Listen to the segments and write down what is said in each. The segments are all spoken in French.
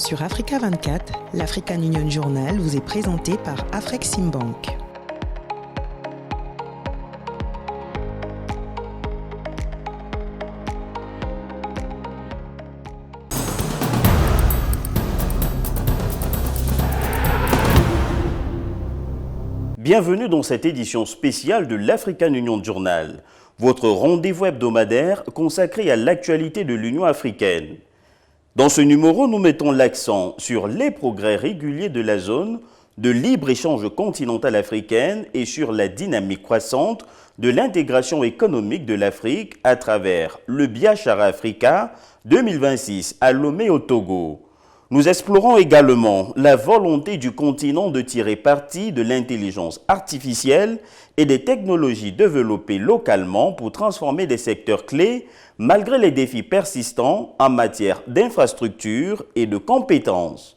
Sur Africa 24, l'African Union Journal vous est présenté par Afreximbank. Bienvenue dans cette édition spéciale de l'African Union Journal, votre rendez-vous hebdomadaire consacré à l'actualité de l'Union africaine. Dans ce numéro, nous mettons l'accent sur les progrès réguliers de la zone de libre-échange continentale africaine et sur la dynamique croissante de l'intégration économique de l'Afrique à travers le Biashara Africa 2026 à Lomé au Togo. Nous explorons également la volonté du continent de tirer parti de l'intelligence artificielle et des technologies développées localement pour transformer des secteurs clés malgré les défis persistants en matière d'infrastructures et de compétences.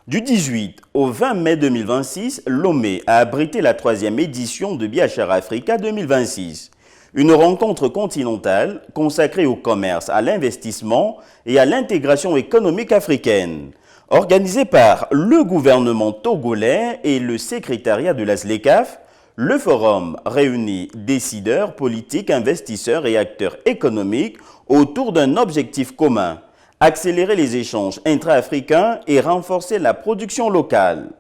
Du 18 au 20 mai 2026, Lomé a abrité la 3e édition de Biashara Africa 2026, une rencontre continentale consacrée au commerce, à l'investissement et à l'intégration économique africaine. Organisée par le gouvernement togolais et le secrétariat de la ZLECAf, le forum réunit décideurs, politiques, investisseurs et acteurs économiques autour d'un objectif commun: accélérer les échanges intra-africains et renforcer la production locale.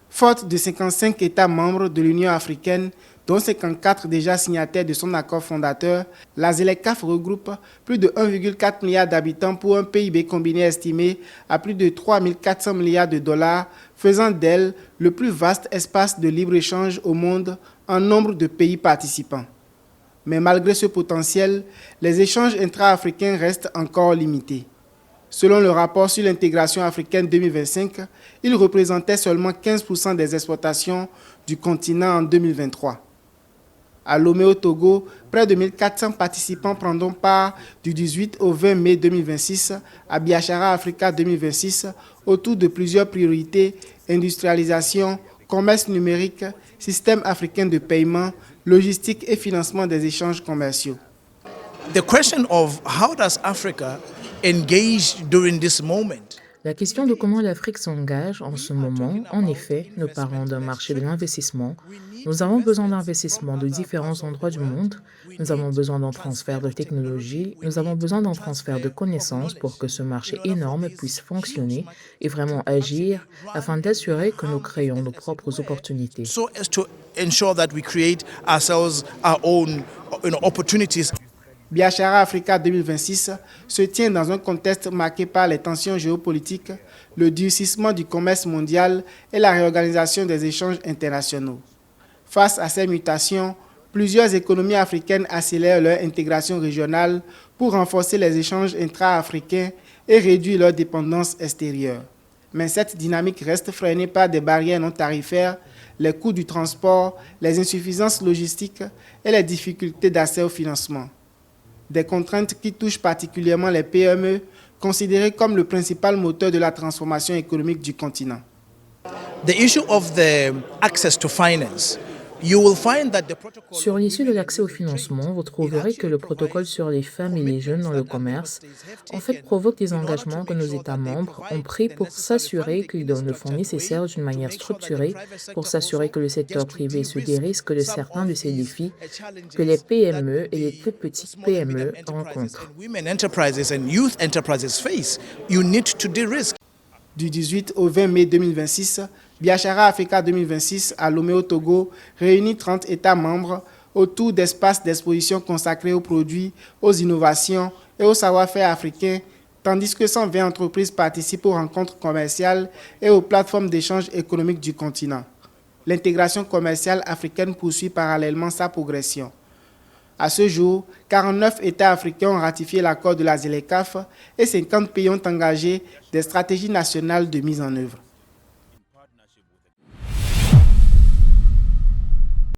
Forte de 55 États membres de l'Union africaine, dont 54 déjà signataires de son accord fondateur, la ZLECAf regroupe plus de 1,4 milliard d'habitants pour un PIB combiné estimé à plus de 3 400 milliards de dollars, faisant d'elle le plus vaste espace de libre-échange au monde en nombre de pays participants. Mais malgré ce potentiel, les échanges intra-africains restent encore limités. Selon le rapport sur l'intégration africaine 2025, ils représentaient seulement 15% des exportations du continent en 2023. À Lomé au Togo, près de 1400 participants prendront part du 18 au 20 mai 2026 à Biashara Africa 2026 autour de plusieurs priorités: industrialisation, commerce numérique, système africain de paiement, logistique et financement des échanges commerciaux. The question of how does Africa engage during this moment? La question de comment l'Afrique s'engage en ce moment, en effet, nous parlons d'un marché de l'investissement. Nous avons besoin d'investissements de différents endroits du monde. Nous avons besoin d'un transfert de technologie. Nous avons besoin d'un transfert de connaissances pour que ce marché énorme puisse fonctionner et vraiment agir afin d'assurer que nous créons nos propres opportunités. So as to ensure that we create ourselves our own opportunities. Biashara Africa 2026 se tient dans un contexte marqué par les tensions géopolitiques, le durcissement du commerce mondial et la réorganisation des échanges internationaux. Face à ces mutations, plusieurs économies africaines accélèrent leur intégration régionale pour renforcer les échanges intra-africains et réduire leur dépendance extérieure. Mais cette dynamique reste freinée par des barrières non tarifaires, les coûts du transport, les insuffisances logistiques et les difficultés d'accès au financement. Des contraintes qui touchent particulièrement les PME, considérées comme le principal moteur de la transformation économique du continent. The issue of the access to finance. You will find that the protocol... Sur l'issue de l'accès au financement, vous trouverez que le protocole sur les femmes et les jeunes dans le commerce, en fait, provoque des engagements que nos États membres ont pris pour s'assurer qu'ils donnent le fonds nécessaire d'une manière structurée, pour s'assurer que le secteur privé se dérisque de certains de ces défis que les PME et les plus petites PME rencontrent. Du 18 au 20 mai 2026, Biashara Africa 2026 à Lomé au Togo réunit 30 États membres autour d'espaces d'exposition consacrés aux produits, aux innovations et au savoir-faire africain, tandis que 120 entreprises participent aux rencontres commerciales et aux plateformes d'échange économique du continent. L'intégration commerciale africaine poursuit parallèlement sa progression. À ce jour, 49 États africains ont ratifié l'accord de la ZLECAf et 50 pays ont engagé des stratégies nationales de mise en œuvre.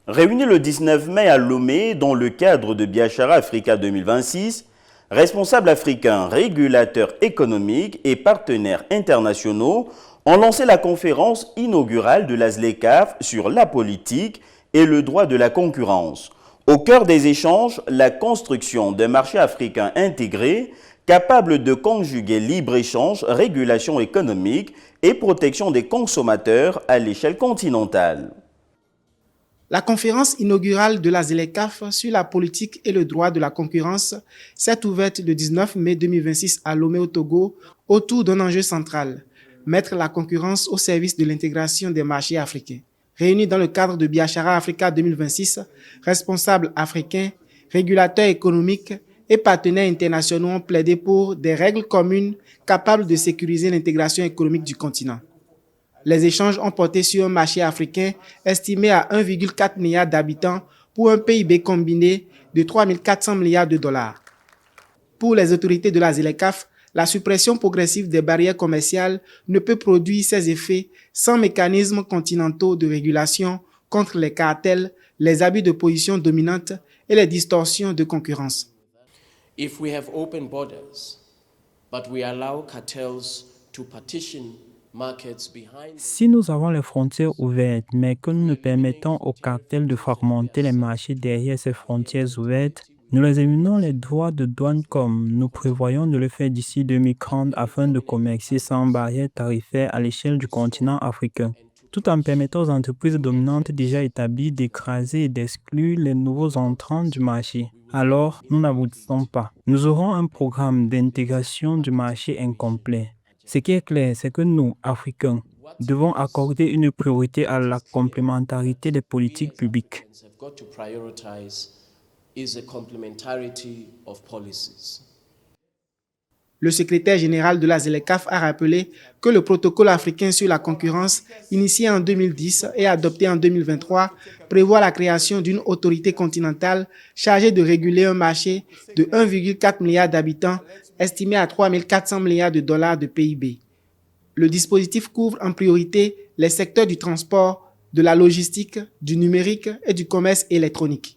Réunis le 19 mai à Lomé dans le cadre de Biashara Africa 2026, responsables africains, régulateurs économiques et partenaires internationaux ont lancé la conférence inaugurale de la ZLECAf sur la politique et le droit de la concurrence. Au cœur des échanges, la construction d'un marché africain intégré, capable de conjuguer libre-échange, régulation économique et protection des consommateurs à l'échelle continentale. La conférence inaugurale de la ZLECAf sur la politique et le droit de la concurrence s'est ouverte le 19 mai 2026 à Lomé au Togo autour d'un enjeu central, mettre la concurrence au service de l'intégration des marchés africains. Réunis dans le cadre de Biashara Africa 2026, responsables africains, régulateurs économiques et partenaires internationaux ont plaidé pour des règles communes capables de sécuriser l'intégration économique du continent. Les échanges ont porté sur un marché africain estimé à 1,4 milliard d'habitants pour un PIB combiné de 3 400 milliards de dollars. Pour les autorités de la ZLECAf, la suppression progressive des barrières commerciales ne peut produire ses effets sans mécanismes continentaux de régulation contre les cartels, les abus de position dominante et les distorsions de concurrence. If we have open borders, but we allow cartels to partition markets behind... Si nous avons les frontières ouvertes, mais que nous ne permettons aux cartels de fragmenter les marchés derrière ces frontières ouvertes, nous les éliminons les droits de douane comme nous prévoyons de le faire d'ici 2030 afin de commercer sans barrière tarifaire à l'échelle du continent africain, tout en permettant aux entreprises dominantes déjà établies d'écraser et d'exclure les nouveaux entrants du marché. Alors, nous n'aboutissons pas. Nous aurons un programme d'intégration du marché incomplet. Ce qui est clair, c'est que nous, Africains, devons accorder une priorité à la complémentarité des politiques publiques. Le secrétaire général de la ZLECAf a rappelé que le protocole africain sur la concurrence, initié en 2010 et adopté en 2023, prévoit la création d'une autorité continentale chargée de réguler un marché de 1,4 milliard d'habitants, estimé à 3 400 milliards de dollars de PIB. Le dispositif couvre en priorité les secteurs du transport, de la logistique, du numérique et du commerce électronique.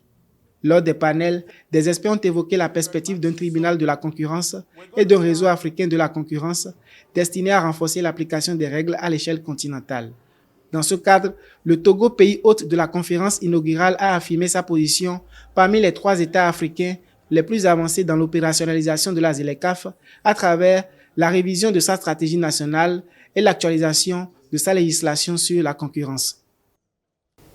Lors des panels, des experts ont évoqué la perspective d'un tribunal de la concurrence et d'un réseau africain de la concurrence destiné à renforcer l'application des règles à l'échelle continentale. Dans ce cadre, le Togo, pays hôte de la conférence inaugurale, a affirmé sa position parmi les 3 États africains les plus avancés dans l'opérationnalisation de la ZLECAf à travers la révision de sa stratégie nationale et l'actualisation de sa législation sur la concurrence.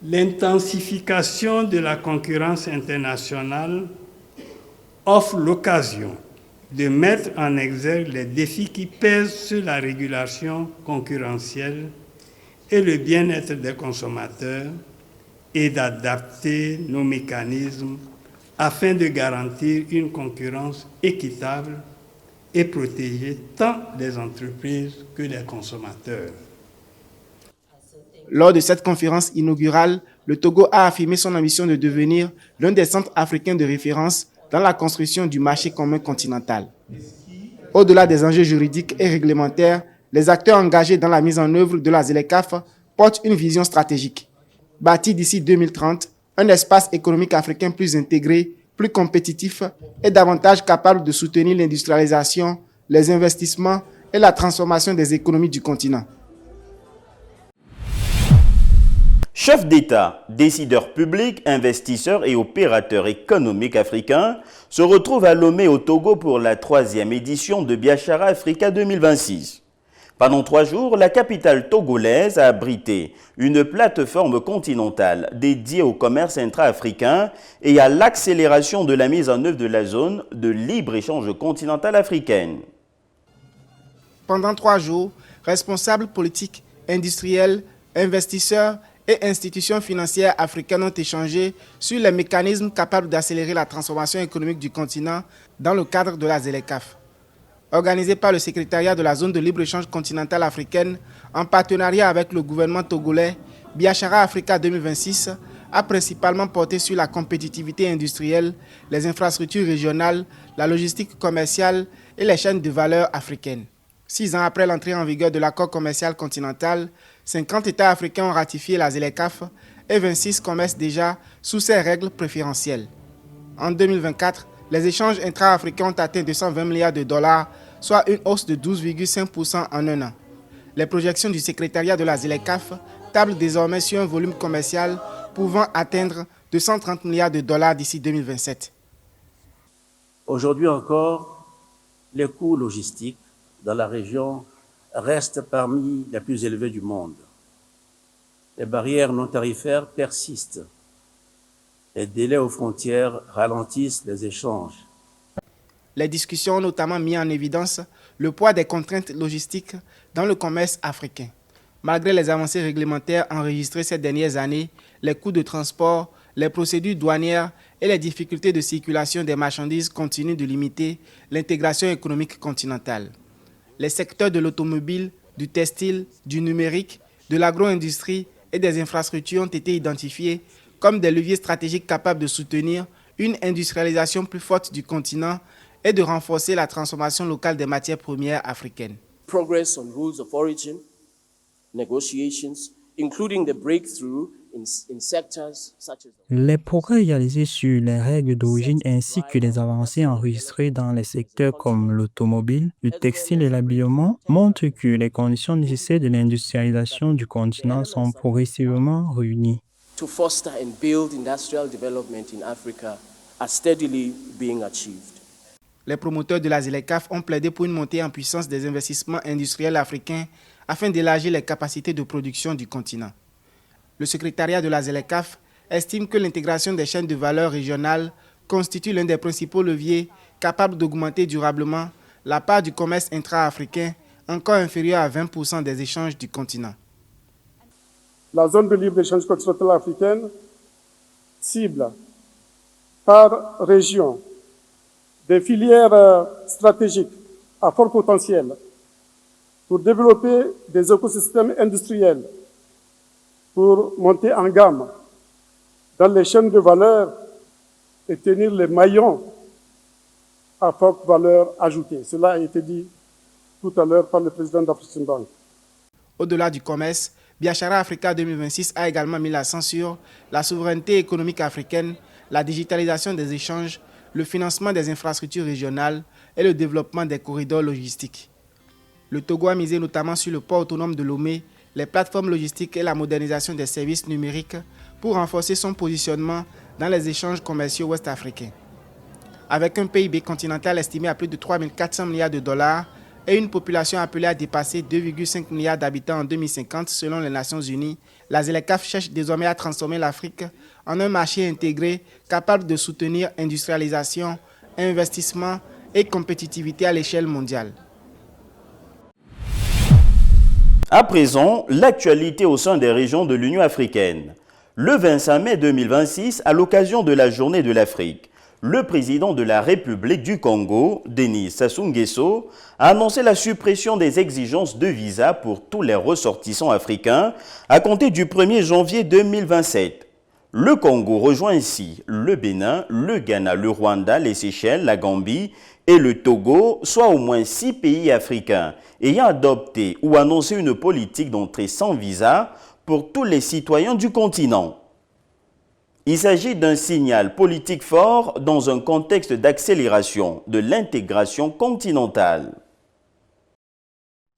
L'intensification de la concurrence internationale offre l'occasion de mettre en exergue les défis qui pèsent sur la régulation concurrentielle et le bien-être des consommateurs et d'adapter nos mécanismes afin de garantir une concurrence équitable et protéger tant les entreprises que les consommateurs. Lors de cette conférence inaugurale, le Togo a affirmé son ambition de devenir l'un des centres africains de référence dans la construction du marché commun continental. Au-delà des enjeux juridiques et réglementaires, les acteurs engagés dans la mise en œuvre de la ZLECAf portent une vision stratégique. Bâti d'ici 2030, un espace économique africain plus intégré, plus compétitif et davantage capable de soutenir l'industrialisation, les investissements et la transformation des économies du continent. Chefs d'État, décideurs publics, investisseurs et opérateurs économiques africains se retrouvent à Lomé au Togo pour la 3e édition de Biashara Africa 2026. Pendant 3 jours, la capitale togolaise a abrité une plateforme continentale dédiée au commerce intra-africain et à l'accélération de la mise en œuvre de la zone de libre-échange continentale africaine. Pendant 3 jours, responsables politiques, industriels, investisseurs et institutions financières africaines ont échangé sur les mécanismes capables d'accélérer la transformation économique du continent dans le cadre de la ZLECAf. Organisée par le secrétariat de la zone de libre-échange continentale africaine en partenariat avec le gouvernement togolais, Biashara Africa 2026 a principalement porté sur la compétitivité industrielle, les infrastructures régionales, la logistique commerciale et les chaînes de valeur africaines. 6 ans après l'entrée en vigueur de l'accord commercial continental, 50 États africains ont ratifié la ZLECAf et 26 commercent déjà sous ces règles préférentielles. En 2024, les échanges intra-africains ont atteint 220 milliards de dollars, soit une hausse de 12,5% en un an. Les projections du secrétariat de la ZLECAf tablent désormais sur un volume commercial pouvant atteindre 230 milliards de dollars d'ici 2027. Aujourd'hui encore, les coûts logistiques dans la région restent parmi les plus élevés du monde. Les barrières non tarifaires persistent. Les délais aux frontières ralentissent les échanges. Les discussions ont notamment mis en évidence le poids des contraintes logistiques dans le commerce africain. Malgré les avancées réglementaires enregistrées ces dernières années, les coûts de transport, les procédures douanières et les difficultés de circulation des marchandises continuent de limiter l'intégration économique continentale. Les secteurs de l'automobile, du textile, du numérique, de l'agro-industrie et des infrastructures ont été identifiés comme des leviers stratégiques capables de soutenir une industrialisation plus forte du continent et de renforcer la transformation locale des matières premières africaines. Progress on rules of origin, negotiations, including the breakthrough in sectors such as... Les progrès réalisés sur les règles d'origine ainsi que les avancées enregistrées dans les secteurs comme l'automobile, le textile et l'habillement montrent que les conditions nécessaires de l'industrialisation du continent sont progressivement réunies. To foster and build industrial development in Africa are steadily being achieved. Les promoteurs de la ZLECAf ont plaidé pour une montée en puissance des investissements industriels africains afin d'élargir les capacités de production du continent. Le secrétariat de la ZLECAf estime que l'intégration des chaînes de valeur régionales constitue l'un des principaux leviers capables d'augmenter durablement la part du commerce intra-africain, encore inférieure à 20% des échanges du continent. La zone de libre-échange continentale africaine cible par région des filières stratégiques à fort potentiel pour développer des écosystèmes industriels, pour monter en gamme dans les chaînes de valeur et tenir les maillons à forte valeur ajoutée. Cela a été dit tout à l'heure par le président d'Afreximbank. Au-delà du commerce, Biashara Africa 2026 a également mis l'accent sur la souveraineté économique africaine, la digitalisation des échanges, le financement des infrastructures régionales et le développement des corridors logistiques. Le Togo a misé notamment sur le port autonome de Lomé, les plateformes logistiques et la modernisation des services numériques pour renforcer son positionnement dans les échanges commerciaux ouest-africains. Avec un PIB continental estimé à plus de 3 400 milliards de dollars et une population appelée à dépasser 2,5 milliards d'habitants en 2050 selon les Nations Unies, la ZLECAf cherche désormais à transformer l'Afrique en un marché intégré capable de soutenir industrialisation, investissement et compétitivité à l'échelle mondiale. À présent, l'actualité au sein des régions de l'Union africaine. Le 25 mai 2026, à l'occasion de la Journée de l'Afrique, le président de la République du Congo, Denis Sassou Nguesso, a annoncé la suppression des exigences de visa pour tous les ressortissants africains à compter du 1er janvier 2027. Le Congo rejoint ainsi le Bénin, le Ghana, le Rwanda, les Seychelles, la Gambie et le Togo, soit au moins 6 pays africains ayant adopté ou annoncé une politique d'entrée sans visa pour tous les citoyens du continent. Il s'agit d'un signal politique fort dans un contexte d'accélération de l'intégration continentale.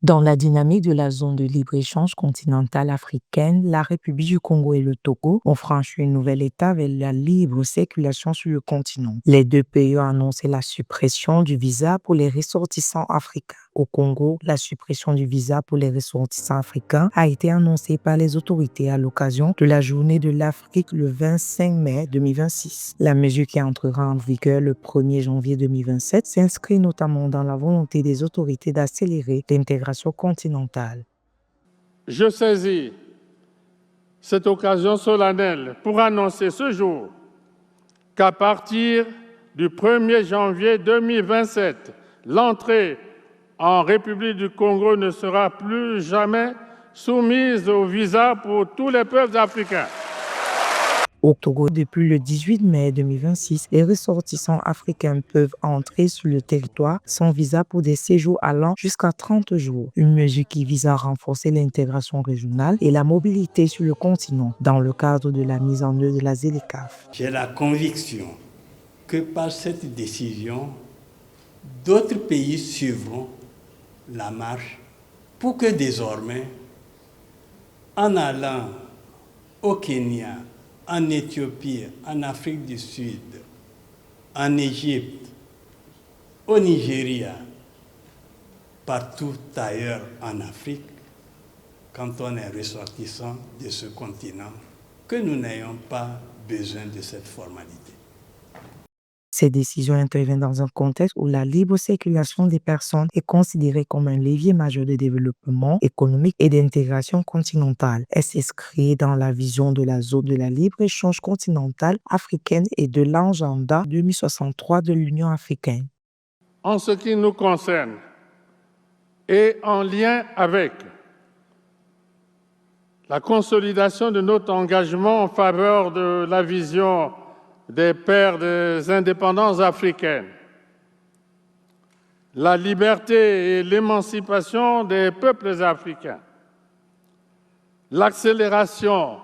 Dans la dynamique de la zone de libre-échange continentale africaine, la République du Congo et le Togo ont franchi une nouvelle étape vers la libre circulation sur le continent. Les deux pays ont annoncé la suppression du visa pour les ressortissants africains. Au Congo, la suppression du visa pour les ressortissants africains a été annoncée par les autorités à l'occasion de la Journée de l'Afrique le 25 mai 2026. La mesure qui entrera en vigueur le 1er janvier 2027 s'inscrit notamment dans la volonté des autorités d'accélérer l'intégration continentale. Je saisis cette occasion solennelle pour annoncer ce jour qu'à partir du 1er janvier 2027, l'entrée en République du Congo ne sera plus jamais soumise au visa pour tous les peuples africains. Au Togo, depuis le 18 mai 2026, les ressortissants africains peuvent entrer sur le territoire sans visa pour des séjours allant jusqu'à 30 jours. Une mesure qui vise à renforcer l'intégration régionale et la mobilité sur le continent dans le cadre de la mise en œuvre de la ZLECAf. J'ai la conviction que par cette décision, d'autres pays suivront la marche pour que désormais, en allant au Kenya, en Éthiopie, en Afrique du Sud, en Égypte, au Nigeria, partout ailleurs en Afrique, quand on est ressortissant de ce continent, que nous n'ayons pas besoin de cette formalité. Ces décisions interviennent dans un contexte où la libre circulation des personnes est considérée comme un levier majeur de développement économique et d'intégration continentale. Elle s'inscrit dans la vision de la zone de la libre-échange continentale africaine et de l'agenda 2063 de l'Union africaine. En ce qui nous concerne et en lien avec la consolidation de notre engagement en faveur de la vision des pères des indépendances africaines, la liberté et l'émancipation des peuples africains, l'accélération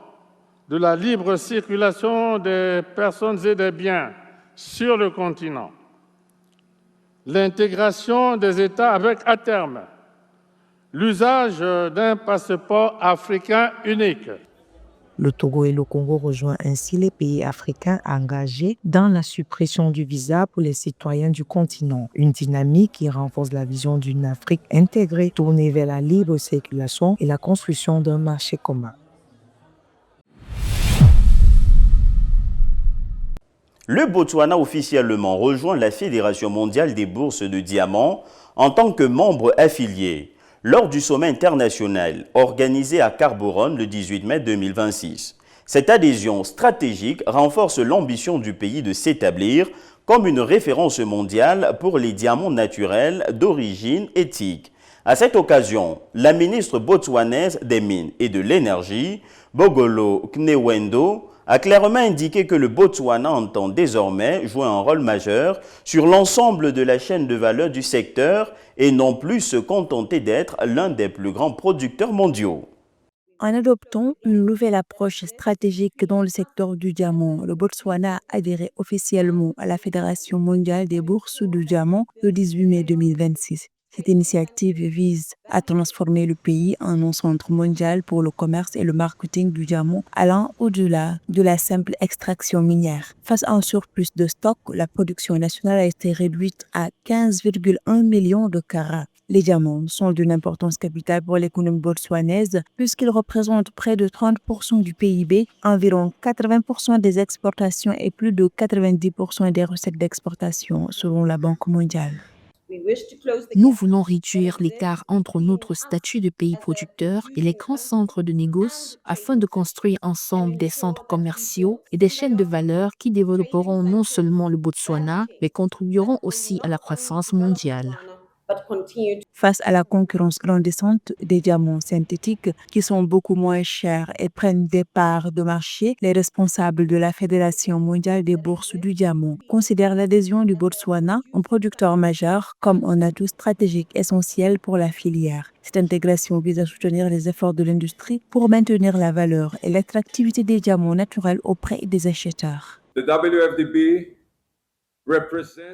de la libre circulation des personnes et des biens sur le continent, l'intégration des États avec, à terme, l'usage d'un passeport africain unique. Le Togo et le Congo rejoignent ainsi les pays africains engagés dans la suppression du visa pour les citoyens du continent, une dynamique qui renforce la vision d'une Afrique intégrée tournée vers la libre circulation et la construction d'un marché commun. Le Botswana officiellement rejoint la Fédération mondiale des bourses de diamants en tant que membre affilié lors du sommet international organisé à Gaborone le 18 mai 2026. Cette adhésion stratégique renforce l'ambition du pays de s'établir comme une référence mondiale pour les diamants naturels d'origine éthique. À cette occasion, la ministre botswanaise des Mines et de l'Énergie, Bogolo Knewendo, a clairement indiqué que le Botswana entend désormais jouer un rôle majeur sur l'ensemble de la chaîne de valeur du secteur et non plus se contenter d'être l'un des plus grands producteurs mondiaux. En adoptant une nouvelle approche stratégique dans le secteur du diamant, le Botswana a adhéré officiellement à la Fédération mondiale des bourses du diamant le 18 mai 2026. Cette initiative vise à transformer le pays en un centre mondial pour le commerce et le marketing du diamant, allant au-delà de la simple extraction minière. Face à un surplus de stock, la production nationale a été réduite à 15,1 millions de carats. Les diamants sont d'une importance capitale pour l'économie botswanaise puisqu'ils représentent près de 30% du PIB, environ 80% des exportations et plus de 90% des recettes d'exportation selon la Banque mondiale. Nous voulons réduire l'écart entre notre statut de pays producteur et les grands centres de négoce afin de construire ensemble des centres commerciaux et des chaînes de valeur qui développeront non seulement le Botswana, mais contribueront aussi à la croissance mondiale. Face à la concurrence grandissante des diamants synthétiques qui sont beaucoup moins chers et prennent des parts de marché, les responsables de la Fédération mondiale des bourses du diamant considèrent l'adhésion du Botswana, un producteur majeur, comme un atout stratégique essentiel pour la filière. Cette intégration vise à soutenir les efforts de l'industrie pour maintenir la valeur et l'attractivité des diamants naturels auprès des acheteurs.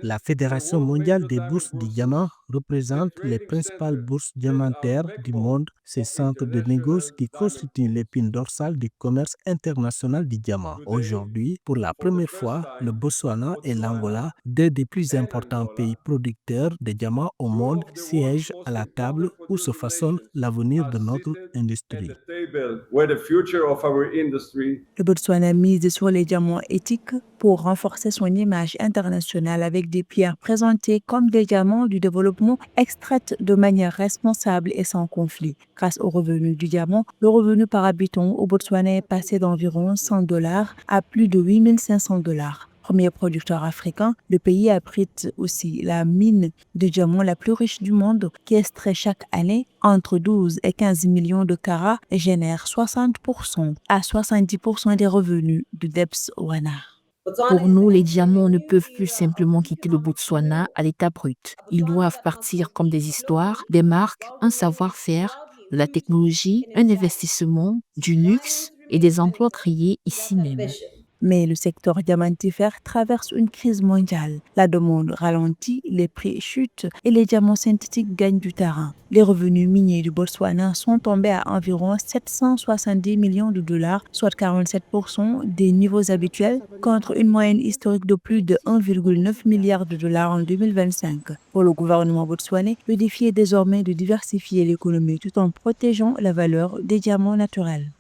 La Fédération mondiale des bourses du diamant représente les principales bourses diamantaires du monde, ces centres de négoce qui constituent l'épine dorsale du commerce international du diamant. Aujourd'hui, pour la première fois, le Botswana et l'Angola, deux des plus importants pays producteurs de diamants au monde, siègent à la table où se façonne l'avenir de notre industrie. Le Botswana mise sur les diamants éthiques pour renforcer son image internationale avec des pierres présentées comme des diamants du développement extraites de manière responsable et sans conflit. Grâce au revenu du diamant, le revenu par habitant au Botswana est passé d'environ $100 à plus de $8 500. Premier producteur africain, le pays abrite aussi la mine de diamants la plus riche du monde qui extrait chaque année entre 12 et 15 millions de carats et génère 60% à 70% des revenus du Botswana. Pour nous, les diamants ne peuvent plus simplement quitter le Botswana à l'état brut. Ils doivent partir comme des histoires, des marques, un savoir-faire, de la technologie, un investissement, du luxe et des emplois créés ici même. Mais le secteur diamantifère traverse une crise mondiale. La demande ralentit, les prix chutent et les diamants synthétiques gagnent du terrain. Les revenus miniers du Botswana sont tombés à environ 770 millions de dollars, soit 47% des niveaux habituels, contre une moyenne historique de plus de 1,9 milliard de dollars en 2025. Pour le gouvernement botswanais, le défi est désormais de diversifier l'économie tout en protégeant la valeur des diamants naturels.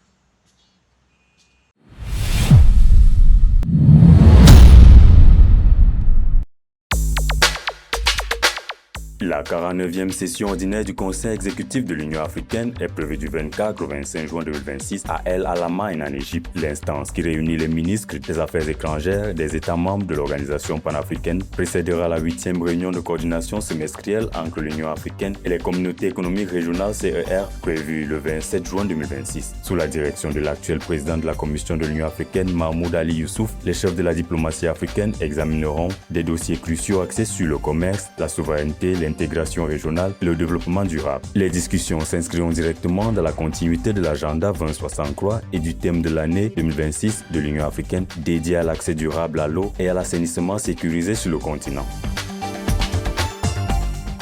La 49e session ordinaire du Conseil exécutif de l'Union africaine est prévue du 24 au 25 juin 2026 à El Alamein en Égypte. L'instance qui réunit les ministres des Affaires étrangères des États membres de l'Organisation panafricaine précédera la 8e réunion de coordination semestrielle entre l'Union africaine et les communautés économiques régionales CER prévue le 27 juin 2026. Sous la direction de l'actuel président de la Commission de l'Union africaine, Mahmoud Ali Youssouf, les chefs de la diplomatie africaine examineront des dossiers cruciaux axés sur le commerce, la souveraineté, l'intégration régionale et le développement durable. Les discussions s'inscriront directement dans la continuité de l'agenda 2063 et du thème de l'année 2026 de l'Union africaine dédié à l'accès durable à l'eau et à l'assainissement sécurisé sur le continent.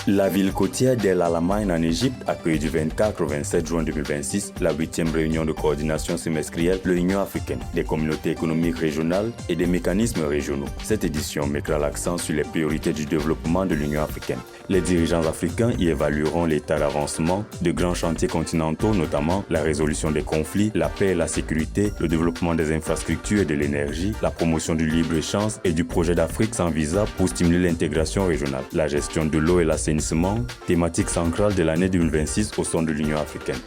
La ville côtière d'El Alamein en Égypte accueille du 24 au 27 juin 2026 la 8e réunion de coordination semestrielle de l'Union africaine, des communautés économiques régionales et des mécanismes régionaux. Cette édition mettra l'accent sur les priorités du développement de l'Union africaine. Les dirigeants africains y évalueront l'état d'avancement de grands chantiers continentaux, notamment la résolution des conflits, la paix et la sécurité, le développement des infrastructures et de l'énergie, la promotion du libre-échange et du projet d'Afrique sans visa pour stimuler l'intégration régionale, la gestion de l'eau et l'assainissement, thématique centrale de l'année 2026 au sein de l'Union africaine.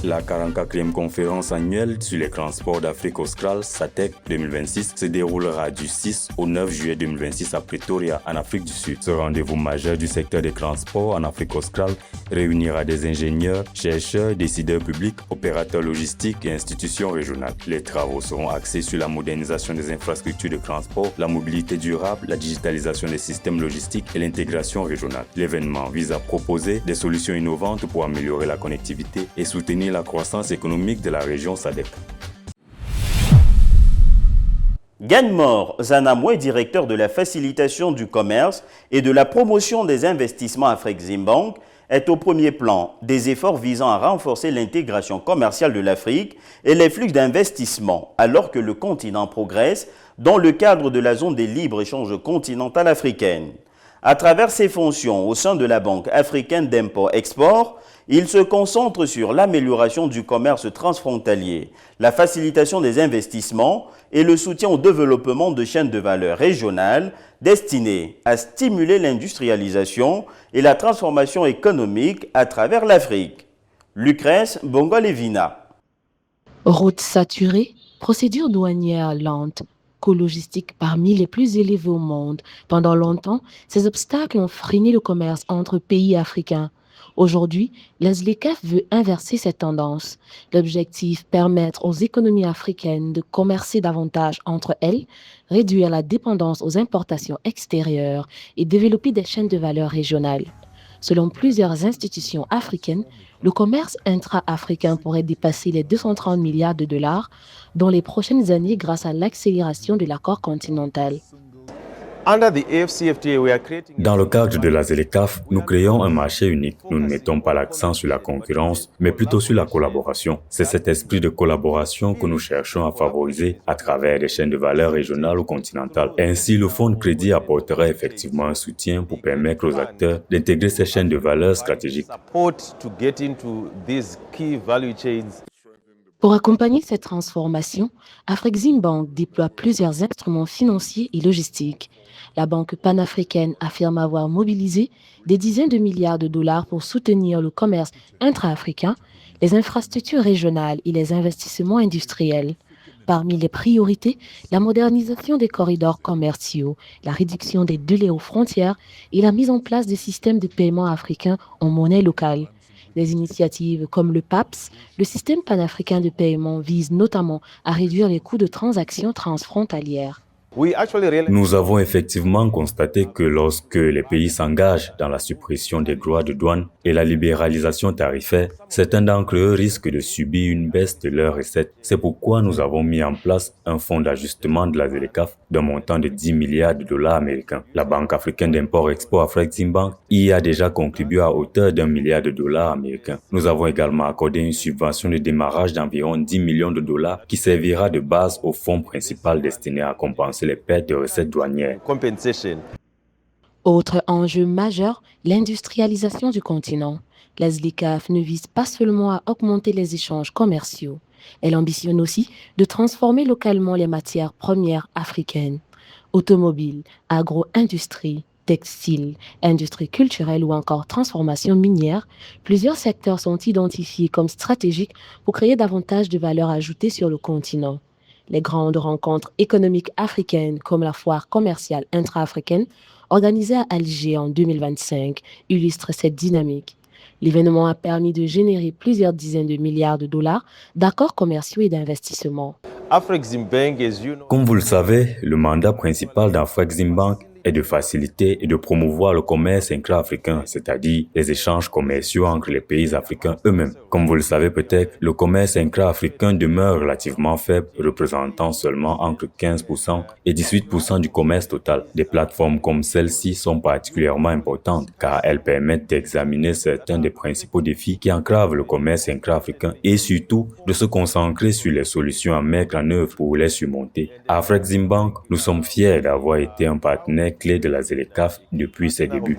La 44e conférence annuelle sur les transports d'Afrique australe, SATEC 2026, se déroulera du 6 au 9 juillet 2026 à Pretoria, en Afrique du Sud. Ce rendez-vous majeur du secteur des transports en Afrique australe réunira des ingénieurs, chercheurs, décideurs publics, opérateurs logistiques et institutions régionales. Les travaux seront axés sur la modernisation des infrastructures de transport, la mobilité durable, la digitalisation des systèmes logistiques et l'intégration régionale. L'événement vise à proposer des solutions innovantes pour améliorer la connectivité et soutenir la croissance économique de la région SADC. Ganmor Zanamwe, directeur de la facilitation du commerce et de la promotion des investissements Afreximbank, est au premier plan des efforts visant à renforcer l'intégration commerciale de l'Afrique et les flux d'investissement, alors que le continent progresse dans le cadre de la zone des libres-échanges continentale africaine. À travers ses fonctions au sein de la Banque africaine d'import-export, il se concentre sur l'amélioration du commerce transfrontalier, la facilitation des investissements et le soutien au développement de chaînes de valeur régionales destinées à stimuler l'industrialisation et la transformation économique à travers l'Afrique. Lucrèce Bongo-Levina. Routes saturées, procédures douanières lentes, coûts logistiques parmi les plus élevés au monde. Pendant longtemps, ces obstacles ont freiné le commerce entre pays africains. Aujourd'hui, la ZLECAf veut inverser cette tendance. L'objectif, permettre aux économies africaines de commercer davantage entre elles, réduire la dépendance aux importations extérieures et développer des chaînes de valeur régionales. Selon plusieurs institutions africaines, le commerce intra-africain pourrait dépasser les 230 milliards de dollars dans les prochaines années grâce à l'accélération de l'accord continental. Dans le cadre de la ZLECAf, nous créons un marché unique. Nous ne mettons pas l'accent sur la concurrence, mais plutôt sur la collaboration. C'est cet esprit de collaboration que nous cherchons à favoriser à travers des chaînes de valeur régionales ou continentales. Ainsi, le fonds de crédit apportera effectivement un soutien pour permettre aux acteurs d'intégrer ces chaînes de valeur stratégiques. Pour accompagner cette transformation, Afreximbank déploie plusieurs instruments financiers et logistiques. La Banque panafricaine affirme avoir mobilisé des dizaines de milliards de dollars pour soutenir le commerce intra-africain, les infrastructures régionales et les investissements industriels. Parmi les priorités, la modernisation des corridors commerciaux, la réduction des délais aux frontières et la mise en place des systèmes de paiement africains en monnaie locale. Des initiatives comme le PAPS, le système panafricain de paiement, visent notamment à réduire les coûts de transactions transfrontalières. Nous avons effectivement constaté que lorsque les pays s'engagent dans la suppression des droits de douane et la libéralisation tarifaire, certains d'entre eux risquent de subir une baisse de leurs recettes. C'est pourquoi nous avons mis en place un fonds d'ajustement de la ZLECAf d'un montant de 10 milliards de dollars américains. La Banque africaine d'import-export Afreximbank y a déjà contribué à hauteur d'1 milliard de dollars américains. Nous avons également accordé une subvention de démarrage d'environ 10 millions de dollars qui servira de base au fonds principal destiné à compenser les pertes de recettes douanières. Autre enjeu majeur, l'industrialisation du continent. La ZLECAf ne vise pas seulement à augmenter les échanges commerciaux, elle ambitionne aussi de transformer localement les matières premières africaines. Automobile, agro-industrie, textile, industrie culturelle ou encore transformation minière, plusieurs secteurs sont identifiés comme stratégiques pour créer davantage de valeur ajoutée sur le continent. Les grandes rencontres économiques africaines comme la foire commerciale intra-africaine organisée à Alger en 2025 illustrent cette dynamique. L'événement a permis de générer plusieurs dizaines de milliards de dollars d'accords commerciaux et d'investissements. Comme vous le savez, le mandat principal d'Afreximbank est de faciliter et de promouvoir le commerce intra-africain, c'est-à-dire les échanges commerciaux entre les pays africains eux-mêmes. Comme vous le savez peut-être, le commerce intra-africain demeure relativement faible, représentant seulement entre 15% et 18% du commerce total. Des plateformes comme celle-ci sont particulièrement importantes car elles permettent d'examiner certains des principaux défis qui entravent le commerce intra-africain et surtout de se concentrer sur les solutions à mettre en œuvre pour les surmonter. À Afreximbank, nous sommes fiers d'avoir été un partenaire clé de la ZLECAf depuis ses débuts.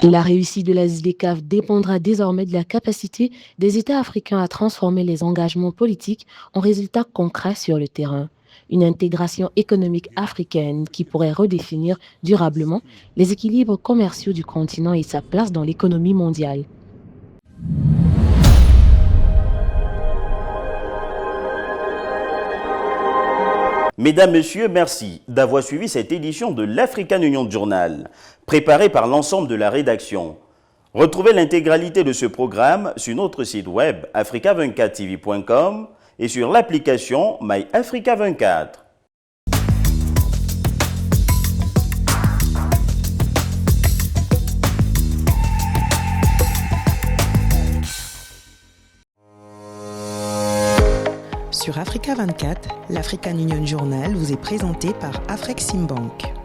La réussite de la ZLECAf dépendra désormais de la capacité des États africains à transformer les engagements politiques en résultats concrets sur le terrain. Une intégration économique africaine qui pourrait redéfinir durablement les équilibres commerciaux du continent et sa place dans l'économie mondiale. Mesdames, Messieurs, merci d'avoir suivi cette édition de l'African Union Journal, préparée par l'ensemble de la rédaction. Retrouvez l'intégralité de ce programme sur notre site web africa24tv.com et sur l'application MyAfrica24. Sur Africa 24, l'African Union Journal vous est présenté par Afreximbank.